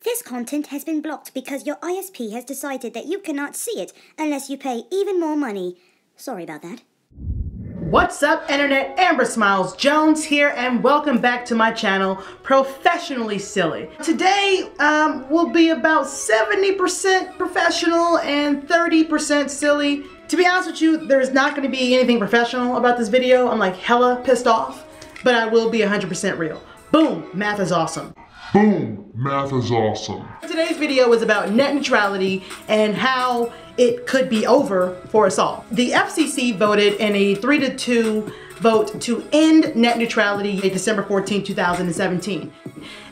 This content has been blocked because your ISP has decided that you cannot see it unless you pay even more money. Sorry about that. What's up, Internet? Amber Smiles Jones here, and welcome back to my channel, Professionally Silly. Today will be about 70% professional and 30% silly. To be honest with you, there's not going to be anything professional about this video. I'm like hella pissed off, but I will be 100% real. Boom, math is awesome. Boom, math is awesome. Today's video is about net neutrality and how it could be over for us all. The FCC voted in a 3-2 vote to end net neutrality December 14, 2017.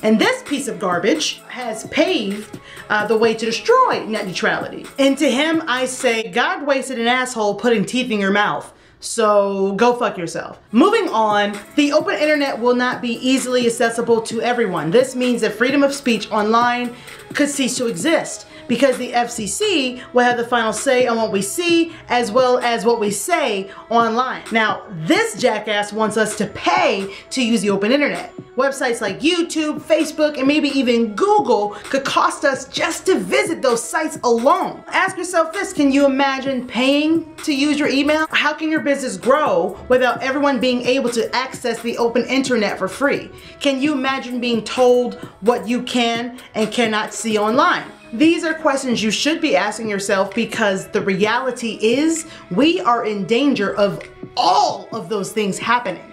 And this piece of garbage has paved the way to destroy net neutrality. And to him, I say, God wasted an asshole putting teeth in your mouth. So go fuck yourself. Moving on, the open internet will not be easily accessible to everyone. This means that freedom of speech online could cease to exist because the FCC will have the final say on what we see as well as what we say online. Now, this jackass wants us to pay to use the open internet. Websites like YouTube, Facebook, and maybe even Google could cost us just to visit those sites alone. Ask yourself this, can you imagine paying to use your email? How can your business grow without everyone being able to access the open internet for free? Can you imagine being told what you can and cannot see online? These are questions you should be asking yourself because the reality is we are in danger of all of those things happening.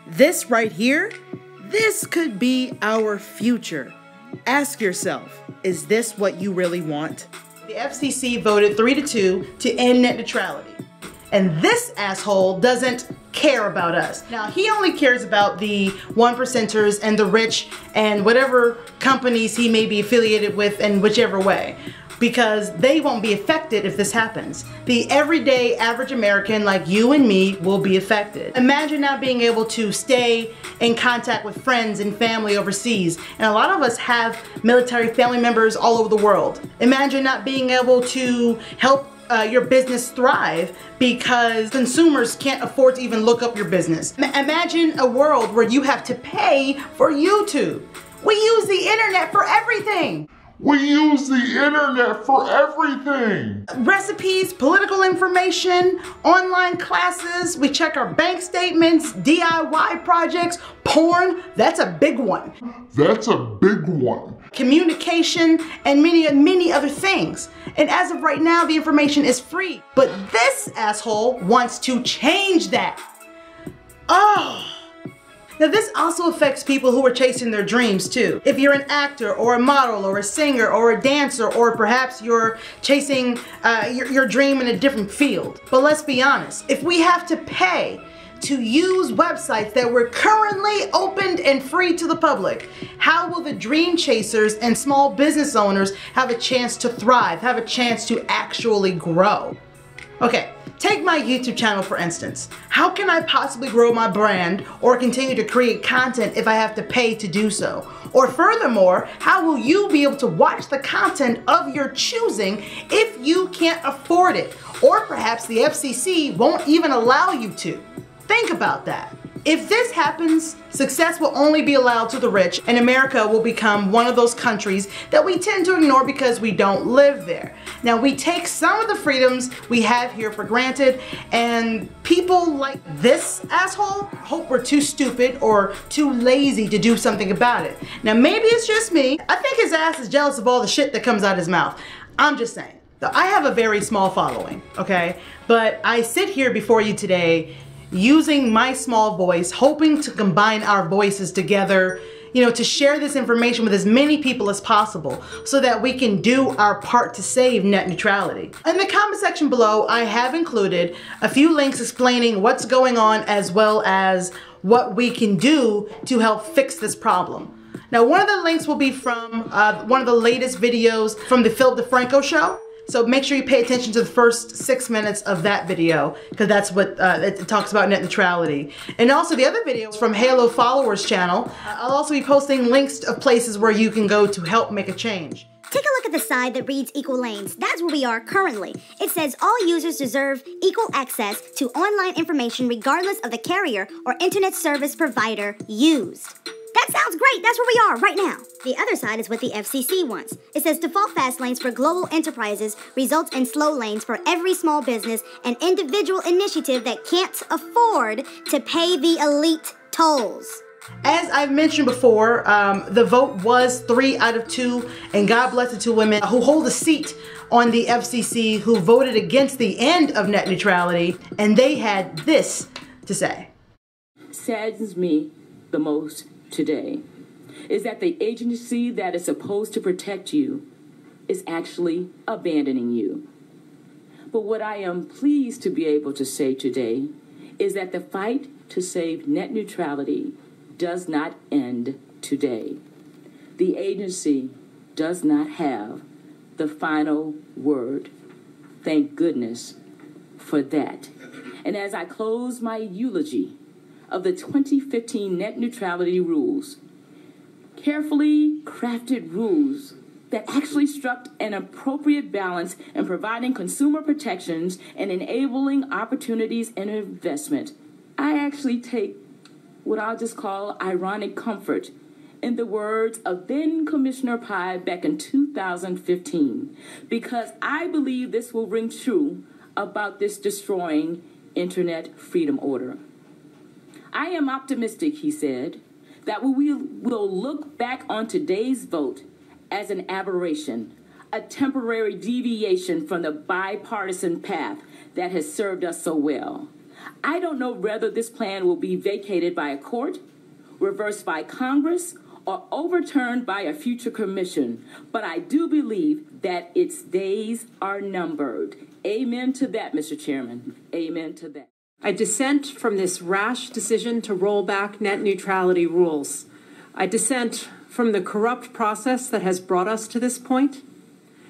This right here, this could be our future. Ask yourself, is this what you really want? The FCC voted 3-2 to end net neutrality. And this asshole doesn't care about us. Now, he only cares about the 1%ers and the rich and whatever companies he may be affiliated with in whichever way, because they won't be affected if this happens. The everyday average American like you and me will be affected. Imagine not being able to stay in contact with friends and family overseas. And a lot of us have military family members all over the world. Imagine not being able to help your business thrive because consumers can't afford to even look up your business. Imagine a world where you have to pay for YouTube. We use the internet for everything. We use the internet for everything. Recipes, political information, online classes, we check our bank statements, DIY projects, porn, that's a big one. That's a big one. Communication, and many other things. And as of right now, the information is free. But this asshole wants to change that. Oh. Now this also affects people who are chasing their dreams too. If you're an actor or a model or a singer or a dancer, or perhaps you're chasing your dream in a different field. But let's be honest, if we have to pay to use websites that were currently opened and free to the public, how will the dream chasers and small business owners have a chance to thrive, have a chance to actually grow? Okay, take my YouTube channel for instance. How can I possibly grow my brand or continue to create content if I have to pay to do so? Or furthermore, how will you be able to watch the content of your choosing if you can't afford it? Or perhaps the FCC won't even allow you to. Think about that. If this happens, success will only be allowed to the rich, and America will become one of those countries that we tend to ignore because we don't live there. Now, we take some of the freedoms we have here for granted, and people like this asshole hope we're too stupid or too lazy to do something about it. Now, maybe it's just me. I think his ass is jealous of all the shit that comes out of his mouth. I'm just saying. I have a very small following, okay? But I sit here before you today using my small voice, hoping to combine our voices together, you know, to share this information with as many people as possible so that we can do our part to save net neutrality. In the comment section below, I have included a few links explaining what's going on as well as what we can do to help fix this problem. Now, one of the links will be from one of the latest videos from the DEFRANCO show. So make sure you pay attention to the first 6 minutes of that video because that's what it talks about net neutrality. And also the other videos from Halo Followers channel. I'll also be posting links of places where you can go to help make a change. Take a look at the side that reads equal lanes. That's where we are currently. It says all users deserve equal access to online information regardless of the carrier or internet service provider used. That sounds great. That's where we are right now. The other side is what the FCC wants. It says default fast lanes for global enterprises results in slow lanes for every small business and individual initiative that can't afford to pay the elite tolls. As I've mentioned before, the vote was 3 out of 2, and God bless the 2 women who hold a seat on the FCC who voted against the end of net neutrality, and they had this to say. Saddens me the most today is that the agency that is supposed to protect you is actually abandoning you. But what I am pleased to be able to say today is that the fight to save net neutrality does not end today. The agency does not have the final word. Thank goodness for that. And as I close my eulogy of the 2015 net neutrality rules, carefully crafted rules that actually struck an appropriate balance in providing consumer protections and enabling opportunities and investment, I actually take what I'll just call ironic comfort in the words of then Commissioner Pai back in 2015, because I believe this will ring true about this destroying internet freedom order. I am optimistic, he said, that we will look back on today's vote as an aberration, a temporary deviation from the bipartisan path that has served us so well. I don't know whether this plan will be vacated by a court, reversed by Congress, or overturned by a future commission, but I do believe that its days are numbered. Amen to that, Mr. Chairman. Amen to that. I dissent from this rash decision to roll back net neutrality rules. I dissent from the corrupt process that has brought us to this point,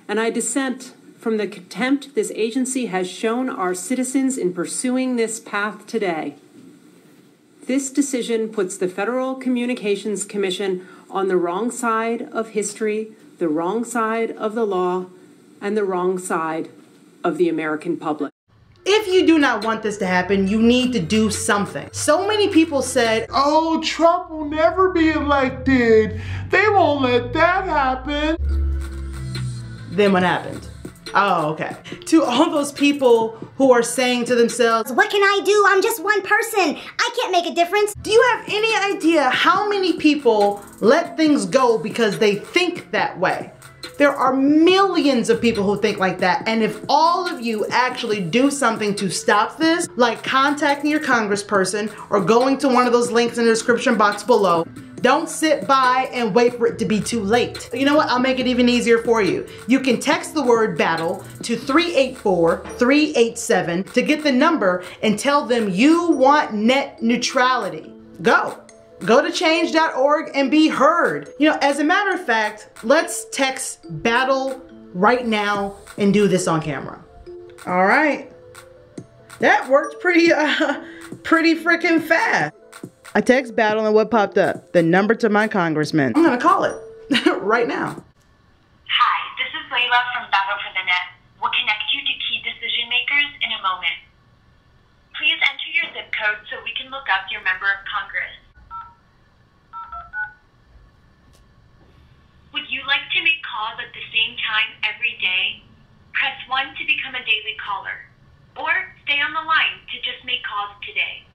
and I dissent from the contempt this agency has shown our citizens in pursuing this path today. This decision puts the Federal Communications Commission on the wrong side of history, the wrong side of the law, and the wrong side of the American public. If you do not want this to happen, you need to do something. So many people said, Oh, Trump will never be elected. They won't let that happen. Then what happened? Oh, okay. To all those people who are saying to themselves, What can I do? I'm just one person. I can't make a difference. do you have any idea how many people let things go because they think that way? There are millions of people who think like that, and if all of you actually do something to stop this, like contacting your congressperson or going to one of those links in the description box below, don't sit by and wait for it to be too late. You know what? I'll make it even easier for you. You can text the word battle to 384-387 to get the number and tell them you want net neutrality. Go to change.org and be heard. You know, as a matter of fact, let's text battle right now and do this on camera. All right. That worked pretty freaking fast. I text battle and what popped up? The number to my congressman. I'm gonna call it right now. Hi, this is Layla from Battle for the Net. We'll connect you to key decision makers in a moment. Please enter your zip code so we can look up your member of Congress. Would you like to make calls at the same time every day? Press 1 to become a daily caller. Or stay on the line to just make calls today.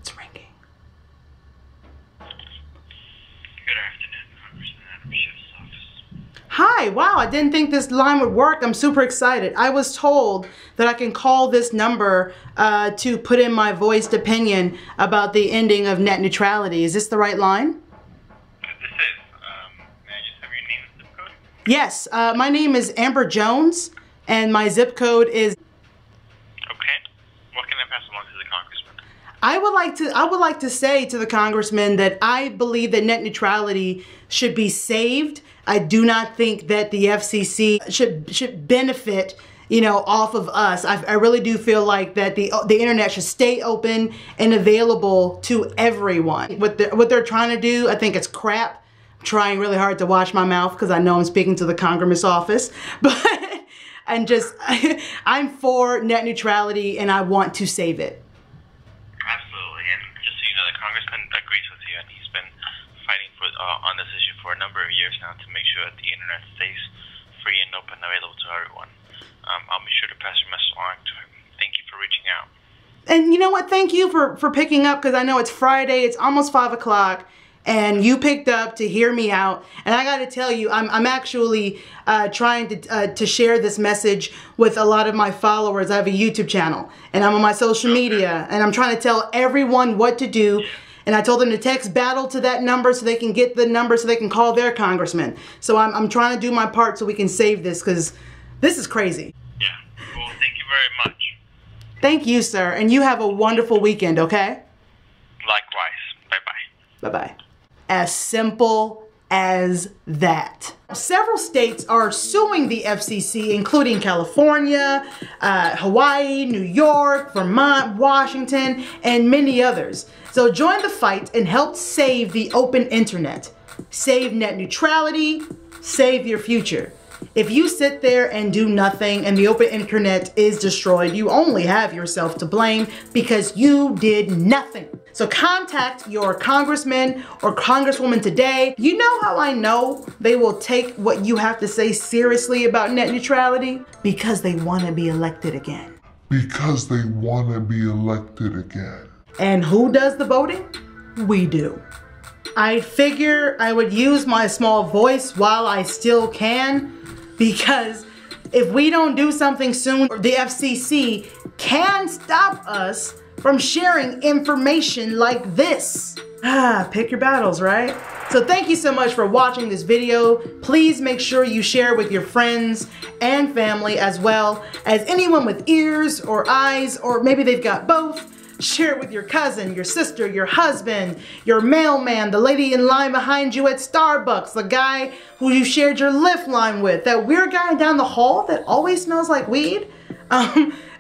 It's ringing. Good afternoon, Congressman Adam Schiff's office. Hi, wow, I didn't think this line would work. I'm super excited. I was told that I can call this number to put in my voiced opinion about the ending of net neutrality. Is this the right line? Yes, my name is Amber Jones, and my zip code is. Okay. What can I pass along to the congressman? I would like to say to the congressman that I believe that net neutrality should be saved. I do not think that the FCC should benefit, you know, off of us. I really do feel like that the internet should stay open and available to everyone. What they're trying to do, I think it's crap. trying really hard to watch my mouth because I know I'm speaking to the Congressman's office. But I'm for net neutrality and I want to save it. Absolutely, and just so you know, the Congressman agrees with you, and he's been fighting for on this issue for a number of years now to make sure that the internet stays free and open, available to everyone. I'll be sure to pass your message along to him. Thank you for reaching out. And you know what? Thank you for picking up, because I know it's Friday. It's almost 5 o'clock. And you picked up to hear me out. And I got to tell you, I'm actually trying to share this message with a lot of my followers. I have a YouTube channel. And I'm on my social media. And I'm trying to tell everyone what to do. And I told them to text battle to that number so they can get the number so they can call their congressman. So I'm trying to do my part so we can save this, because this is crazy. Yeah. Well, thank you very much. Thank you, sir. And you have a wonderful weekend, okay? Likewise. Bye-bye. Bye-bye. As simple as that. Several states are suing the FCC, including California, Hawaii, New York, Vermont, Washington, and many others. So join the fight and help save the open internet. Save net neutrality, save your future. If you sit there and do nothing and the open internet is destroyed, you only have yourself to blame because you did nothing. So contact your congressman or congresswoman today. You know how I know they will take what you have to say seriously about net neutrality? Because they want to be elected again. Because they want to be elected again. And who does the voting? We do. I figure I would use my small voice while I still can, because if we don't do something soon, the FCC can stop us from sharing information like this. Pick your battles, right? So thank you so much for watching this video. Please make sure you share with your friends and family, as well as anyone with ears or eyes, or maybe they've got both. Share it with your cousin, your sister, your husband, your mailman, the lady in line behind you at Starbucks, the guy who you shared your Lyft line with, that weird guy down the hall that always smells like weed.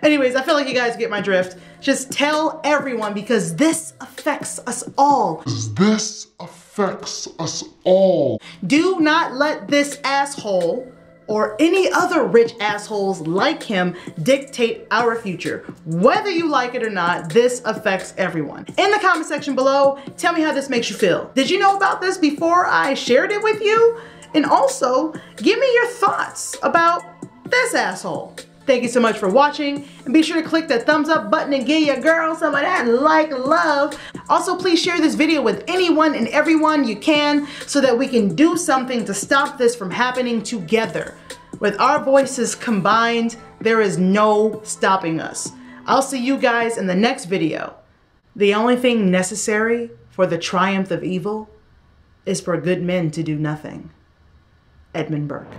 Anyways, I feel like you guys get my drift. Just tell everyone, because this affects us all. This affects us all. Do not let this asshole or any other rich assholes like him dictate our future. Whether you like it or not, this affects everyone. In the comment section below, tell me how this makes you feel. Did you know about this before I shared it with you? And also, give me your thoughts about this asshole. Thank you so much for watching, and be sure to click that thumbs up button and give your girl some of that like love. Also, please share this video with anyone and everyone you can so that we can do something to stop this from happening together. With our voices combined, there is no stopping us. I'll see you guys in the next video. The only thing necessary for the triumph of evil is for good men to do nothing. Edmund Burke.